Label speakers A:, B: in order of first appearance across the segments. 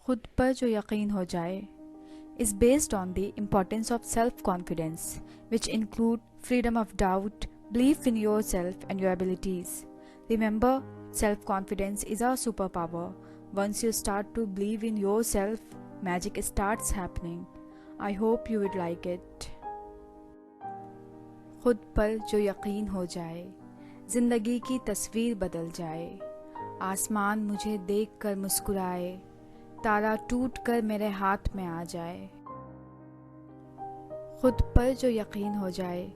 A: خود پر جو یقین ہو جائے is based on the importance of self-confidence, which include freedom of doubt, belief in yourself and your abilities. Remember, self-confidence is our superpower. Once you start to believe in yourself, magic starts happening. I hope you would like it. خود پر جو یقین ہو جائے زندگی کی تصویر بدل جائے، آسمان مجھے دیکھ کر مسکرائے، تارا ٹوٹ کر میرے ہاتھ میں آ جائے۔ خود پر جو یقین ہو جائے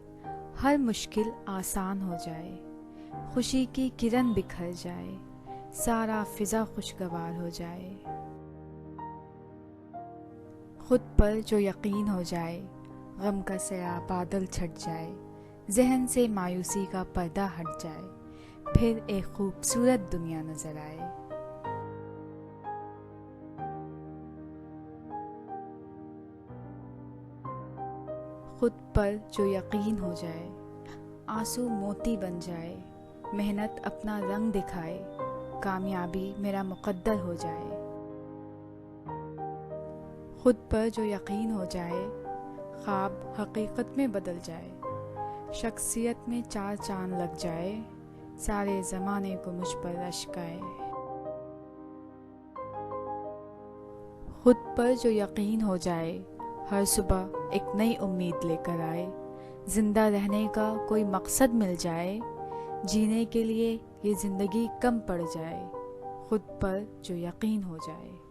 A: ہر مشکل آسان ہو جائے، خوشی کی کرن بکھر جائے، سارا فضا خوشگوار ہو جائے۔ خود پر جو یقین ہو جائے غم کا سایہ بادل چھٹ جائے، ذہن سے مایوسی کا پردہ ہٹ جائے، پھر ایک خوبصورت دنیا نظر آئے۔ خود پر جو یقین ہو جائے آنسو موتی بن جائے، محنت اپنا رنگ دکھائے، کامیابی میرا مقدر ہو جائے۔ خود پر جو یقین ہو جائے خواب حقیقت میں بدل جائے، شخصیت میں چار چاند لگ جائے، سارے زمانے کو مجھ پر اشک آئے۔ خود پر جو یقین ہو جائے ہر صبح ایک نئی امید لے کر آئے، زندہ رہنے کا کوئی مقصد مل جائے، جینے کے لیے یہ زندگی کم پڑ جائے، خود پر جو یقین ہو جائے۔